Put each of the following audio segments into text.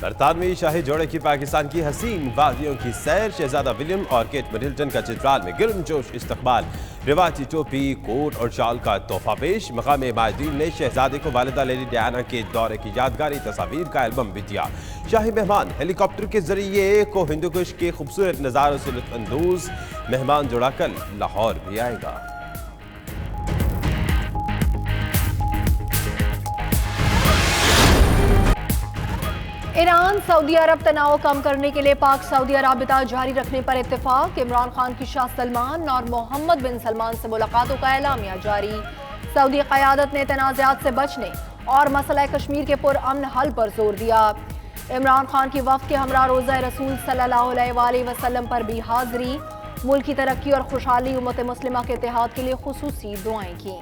बरतानवी शाही जोड़े की पाकिस्तान की हसीन वादियों की सैर, शहजादा विलियम और केट मिडल्टन का चित्राल में गर्मजोश इस्तकबाल, रिवायती टोपी, कोट और शाल का तोहफा पेश। मकाम माहिदीन ने शहजादे को वालिदा लेडी डियाना के दौरे की यादगारी तस्वीर का एल्बम भी दिया। शाही मेहमान हेलीकॉप्टर के जरिए को हिंदुकुश के खूबसूरत नज़ारों से लुत्फानंदोज, मेहमान जुड़ा कर लाहौर भी आएगा। ईरान सऊदी अरब तनाव कम करने के लिए पाक सऊदी राबिता जारी रखने पर इत्तेफाक। इमरान खान की शाह सलमान और मोहम्मद बिन सलमान से मुलाकातों का एलामिया जारी। सऊदी क़यादत ने तनाज़ात से बचने और मसला कश्मीर के पुरअमन हल पर जोर दिया। इमरान खान की वफ़द के हमरा रोज़ा रसूल सल्लल्लाहु अलैहि वसल्लम पर भी हाज़री। मुल्क की तरक्की और खुशहाली उम्मत मुस्लिमा के इत्तेहाद के लिए खुसूसी दुआएं की।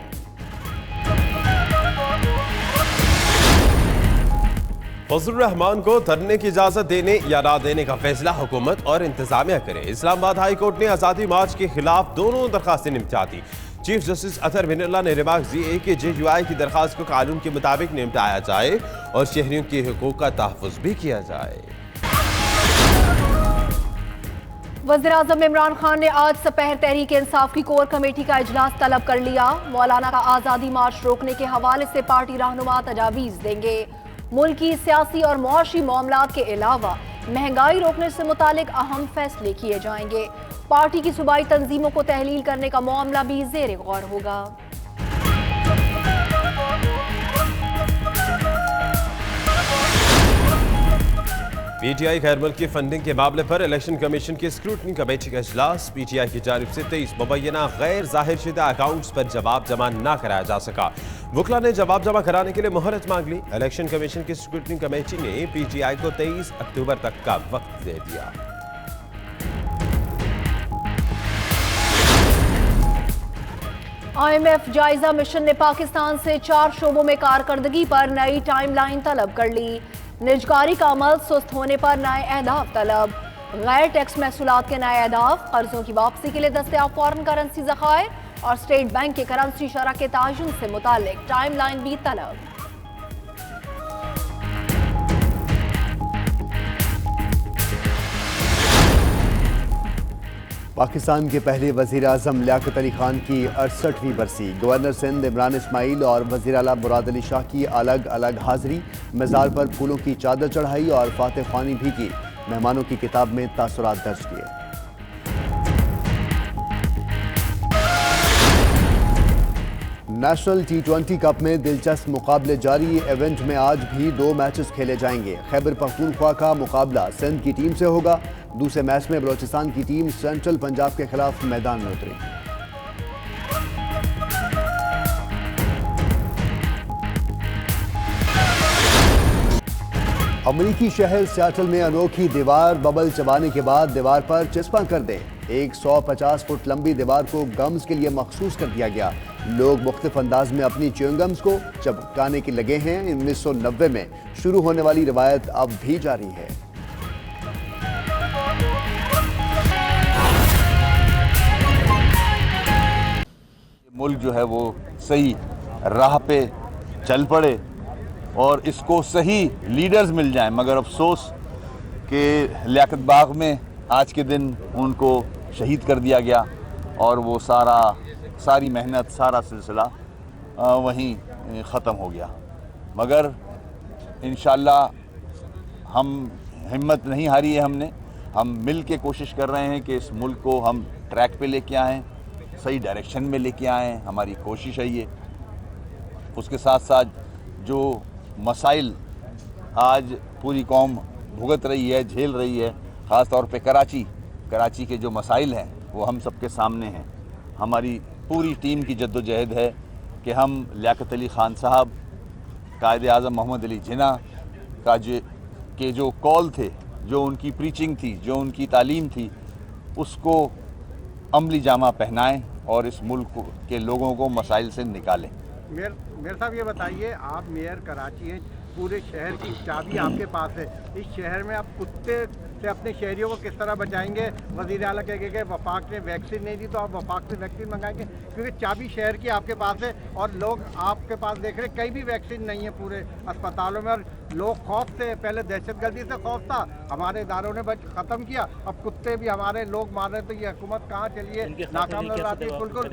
फजलुर रहमान को धरने की इजाजत देने या ना देने का फैसला हुकूमत और इंतजामिया करे। इस्लामाबाद हाई कोर्ट ने आज़ादी मार्च के खिलाफ दोनों दरखास्तें निपटा दी। चीफ जस्टिस अतहर मिनल्ला ने रिमार्क दिए कि JUI की दरखास्त को कानून के मुताबिक निपटाया जाए और शहरियों के हुकूक का तहफ़्फ़ुज़ भी किया जाए। वज़ीर-ए-आज़म इमरान खान ने आज सपहर तहरीक इंसाफ की कोर कमेटी का इजलास तलब कर लिया। मौलाना का आज़ादी मार्च रोकने के हवाले से पार्टी रहनुमा तजावीज़ देंगे। मुल्क की सियासी और मुआशी मामलात के अलावा महंगाई रोकने से मुतालिक अहम फैसले किए जाएंगे। पार्टी की सूबाई तंजीमों को तहलील करने का मामला भी ज़ेर गौर होगा। PTI गैर मुल्की फंडिंग के मामले पर इलेक्शन कमीशन की स्क्रूटनी कमेटी का इजलास। PTI की जानिब से 23 मुबैना गैर जाहिर शुदा अकाउंट्स पर जवाब जमा न कराया जा सका। वकला ने जवाब जमा कराने के लिए मोहलत मांग ली। इलेक्शन कमीशन की स्क्रूटनी कमेटी ने PTI को 23 अक्टूबर तक का वक्त दे दिया। IMF जायजा मिशन ने पाकिस्तान से 4 शोबों में कारकर्दगी पर नई टाइमलाइन तलब कर ली। निजकारी का अमल सुस्त होने पर नए अहदाफ तलब, गैर टैक्स महसूलात के नए अहदाफ, कर्जों की वापसी के लिए दस्तयाब फॉरेन करेंसी ज़खायर और स्टेट बैंक के करेंसी शरह के ताजुन से मुतालिक टाइमलाइन भी तलब। पाकिस्तान के पहले वज़ीर-ए-आज़म लियाकत अली खान की 68वीं बरसी। गवर्नर सिंध इमरान इस्माइल और वज़ीर आला मुराद अली शाह की अलग अलग हाज़री। मज़ार पर फूलों की चादर चढ़ाई और फातिह ख्वानी भी की। मेहमानों की किताब में तासुरात दर्ज किए। नेशनल T20 कप में दिलचस्प मुकाबले जारी। इवेंट में आज भी 2 मैचेस खेले जाएंगे। खैबर पख्तूनख्वा का मुकाबला सिंध की टीम से होगा। दूसरे मैच में बलोचिस्तान की टीम सेंट्रल पंजाब के खिलाफ मैदान में उतरेगी। अमरीकी शहर सियाटल में अनोखी दीवार। बबल चबाने के बाद दीवार पर चिस्पा कर दे। 150 फुट लंबी दीवार को गम्स के लिए मखसूस कर दिया गया। लोग मुख्तलिफ अंदाज में अपनी च्युइंगम्स को चबकाने के लगे हैं। 1990 में शुरू होने वाली रिवायत अब भी जारी है। मुल्क जो है वो सही राह पे चल पड़े और इसको सही लीडर्स मिल जाएं। मगर अफसोस कि लियाकत बाग में आज के दिन उनको शहीद कर दिया गया और वो सारी मेहनत, सारा सिलसिला वहीं ख़त्म हो गया। मगर इंशाअल्लाह हम हिम्मत नहीं हारी है। हम मिल के कोशिश कर रहे हैं कि इस मुल्क को हम ट्रैक पे लेके आएँ, सही डायरेक्शन में लेके आएँ। हमारी कोशिश है ये। उसके साथ साथ जो मसाइल आज पूरी कौम भुगत रही है, झेल रही है, ख़ास तौर पे कराची के जो मसाइल हैं वो हम सबके सामने हैं। हमारी पूरी टीम की जद्दोजहद है कि हम लियाकत अली ख़ान साहब, कायद-ए-आज़म मोहम्मद अली जिन्ना का जो कॉल थे, जो उनकी प्रीचिंग थी, जो उनकी तालीम थी, उसको अमली जामा पहनाएं और इस मुल्क के लोगों को मसाइल से निकालें। मेयर साहब ये बताइए, आप मेयर कराची हैं, पूरे शहर की चाबी आपके पास है। इस शहर में आप कुत्ते से अपने शहरियों को किस तरह बचाएंगे? वज़ीर आला कह के वफाक ने वैक्सीन नहीं दी तो आप वफाक से वैक्सीन मंगाएंगे, क्योंकि चाबी शहर की आपके पास है और लोग आपके पास देख रहे कहीं भी वैक्सीन नहीं है पूरे अस्पतालों में। और लोग खौफ से, पहले दहशतगर्दी से खौफ था, हमारे इदारों ने ख़त्म किया, अब कुत्ते भी हमारे लोग मार रहे, तो ये हुकूमत कहाँ चलिए नाकाम नजर आती है बिल्कुल।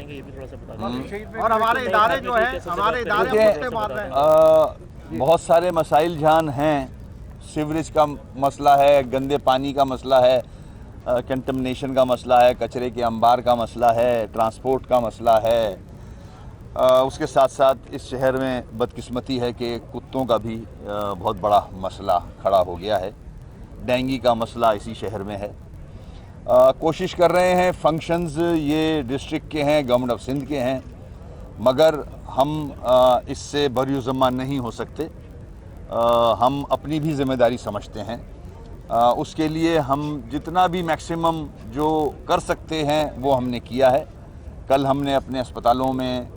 और हमारे इदारे जो है, हमारे इदारे कुत्ते मार रहे हैं। बहुत सारे मसाइल जहान हैं, सीवरेज का मसला है, गंदे पानी का मसला है, कंटमिनेशन का मसला है, कचरे के अंबार का मसला है, ट्रांसपोर्ट का मसला है। उसके साथ साथ इस शहर में बदकिस्मती है कि कुत्तों का भी बहुत बड़ा मसला खड़ा हो गया है। डेंगू का मसला इसी शहर में है। कोशिश कर रहे हैं, फंक्शंस ये डिस्ट्रिक्ट के हैं, गवर्नमेंट ऑफ सिंध के हैं, मगर हम इससे बरियुज़्ज़मा नहीं हो सकते। हम अपनी भी जिम्मेदारी समझते हैं। उसके लिए हम जितना भी मैक्सिमम जो कर सकते हैं वो हमने किया है। कल हमने अपने अस्पतालों में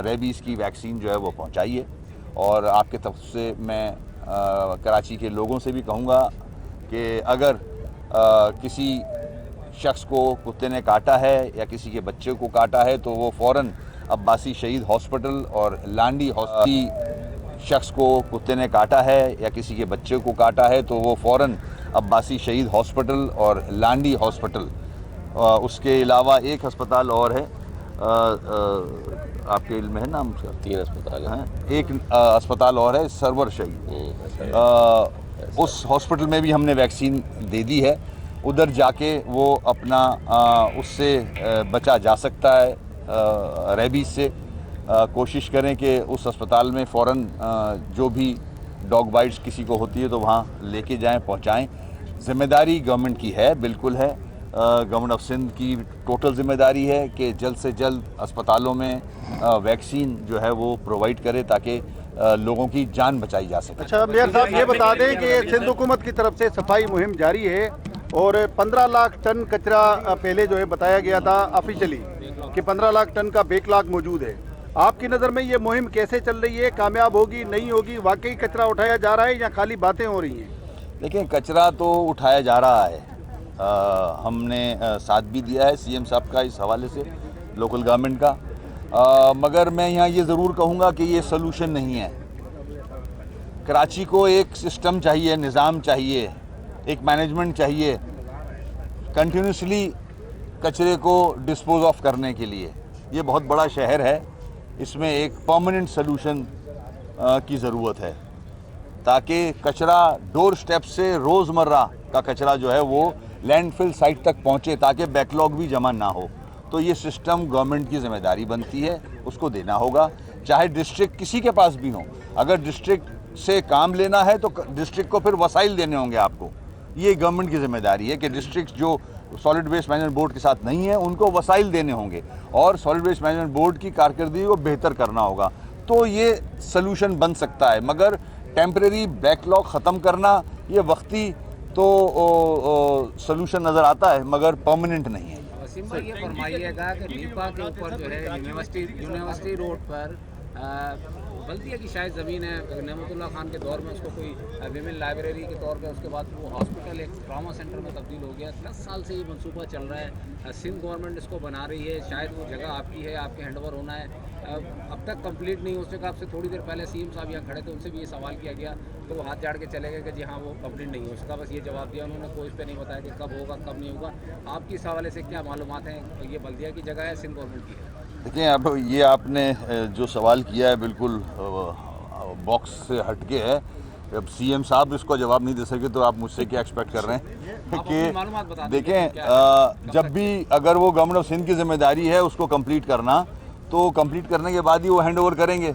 रेबीज़ की वैक्सीन जो है वो पहुंचाई है, और आपके तरफ से मैं कराची के लोगों से भी कहूँगा कि अगर किसी शख्स को कुत्ते ने काटा है या किसी के बच्चे को काटा है तो वो फ़ौरन अब्बासी शहीद हॉस्पिटल और लांडी शख्स को कुत्ते ने काटा है या किसी के बच्चे को काटा है तो वो फ़ौरन अब्बासी शहीद हॉस्पिटल और लांडी हॉस्पिटल, उसके अलावा एक अस्पताल और है, आपके इल्म है नाम उसका? 3 अस्पताल हैं। एक अस्पताल और है सरवर शहीद, उस हॉस्पिटल में भी हमने वैक्सीन दे दी है। उधर जाके वो अपना उससे बचा जा सकता है, रेबीज़ से। कोशिश करें कि उस अस्पताल में फ़ौरन जो भी डॉग बाइट्स किसी को होती है तो वहाँ लेके जाएं, पहुँचाएं। ज़िम्मेदारी गवर्नमेंट की है, बिल्कुल है। गवर्नमेंट ऑफ सिंध की टोटल ज़िम्मेदारी है कि जल्द से जल्द अस्पतालों में वैक्सीन जो है वो प्रोवाइड करे ताकि लोगों की जान बचाई जा सके। अच्छा मेयर साहब, ये बता दें कि सिंध हुकूमत की तरफ से सफाई मुहिम जारी है और 15 लाख टन कचरा पहले जो है बताया गया था ऑफिशियली कि 15 लाख टन का बैकलॉग मौजूद है। आपकी नज़र में ये मुहिम कैसे चल रही है? कामयाब होगी, नहीं होगी? वाकई कचरा उठाया जा रहा है या खाली बातें हो रही हैं? देखिए, कचरा तो उठाया जा रहा है। हमने साथ भी दिया है सीएम साहब का इस हवाले से, लोकल गवर्नमेंट का। मगर मैं यहाँ ये ज़रूर कहूँगा कि ये सलूशन नहीं है। कराची को एक सिस्टम चाहिए, निज़ाम चाहिए, एक मैनेजमेंट चाहिए कंटिन्यूसली कचरे को डिस्पोज ऑफ करने के लिए। ये बहुत बड़ा शहर है, इसमें एक परमानेंट सलूशन की ज़रूरत है ताकि कचरा डोर स्टेप से रोज़मर्रा का कचरा जो है वो लैंडफिल साइट तक पहुँचे ताकि बैकलॉग भी जमा ना हो। तो ये सिस्टम गवर्नमेंट की ज़िम्मेदारी बनती है, उसको देना होगा, चाहे डिस्ट्रिक्ट किसी के पास भी हो। अगर डिस्ट्रिक्ट से काम लेना है तो डिस्ट्रिक्ट को फिर वसाइल देने होंगे आपको। ये गवर्नमेंट की ज़िम्मेदारी है कि डिस्ट्रिक्ट जो सॉलिड वेस्ट मैनेजमेंट बोर्ड के साथ नहीं है उनको वसाइल देने होंगे और सॉलिड वेस्ट मैनेजमेंट बोर्ड की कारकर्दगी को बेहतर करना होगा। तो ये सलूशन बन सकता है, मगर टेम्परेरी बैकलॉग ख़त्म करना ये वक्ती तो सलूशन नज़र आता है मगर परमानेंट नहीं है। वसीम भाई ये फरमाइएगा कि लीपा के ऊपर जो है यूनिवर्सिटी रोड पर बल्दिया की शायद ज़मीन है, नेमतुल्लाह खान के दौर में उसको कोई विमेन लाइब्रेरी के तौर पे, उसके बाद वो हॉस्पिटल एक ट्रॉमा सेंटर में तब्दील हो गया। 10 साल से ये मंसूबा चल रहा है, सिंध गवर्नमेंट इसको बना रही है, शायद वो जगह आपकी है, आपके हैंडओवर होना है, अब तक कंप्लीट नहीं हो सका। आपसे थोड़ी देर पहले सीएम साहब यहाँ खड़े थे, उनसे भी ये सवाल किया गया तो वो हाथ झाड़ के चले गए कि जी हाँ वो कंप्लीट नहीं हो सका। बस ये जवाब दिया उन्होंने, कोई इस पर नहीं बताया कि कब होगा कब नहीं होगा। आपकी इस हवाले से क्या मालूमात हैं? ये बल्दिया की जगह है, सिंध गवर्नमेंट की है? देखिए, अब ये आपने जो सवाल किया है बिल्कुल बॉक्स से हटके है। अब सीएम साहब इसको जवाब नहीं दे सके तो आप मुझसे क्या एक्सपेक्ट कर रहे हैं कि देखें, जब भी अगर वो गवर्नमेंट ऑफ सिंध की जिम्मेदारी है उसको कंप्लीट करना, तो कंप्लीट करने के बाद ही वो हैंड ओवर करेंगे।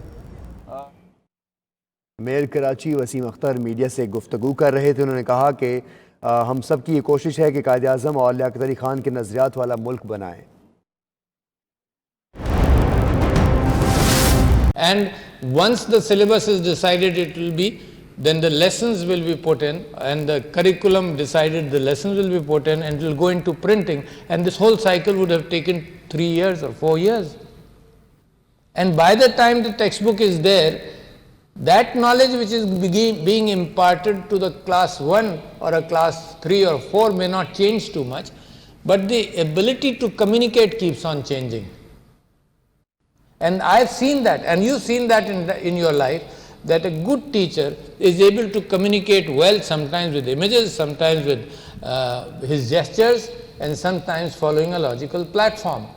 मेयर कराची वसीम अख्तर मीडिया से गुफ्तगू कर रहे थे। उन्होंने कहा कि हम सब की ये कोशिश है कि कायदे आज़म और लियाकत अली खान के नज़रियात वाला मुल्क बनाएं। And once the syllabus is decided, it will be, then the lessons will be put in, and the curriculum decided, the lessons will be put in, and it will go into printing, and this whole cycle would have taken 3 years or 4 years. And by the time the textbook is there, That knowledge which is being imparted to the class 1 or a class 3 or 4 may not change too much, but the ability to communicate keeps on changing. And I've seen that, and you've seen that in your life, that a good teacher is able to communicate well, sometimes with images, sometimes with his gestures, and sometimes following a logical platform.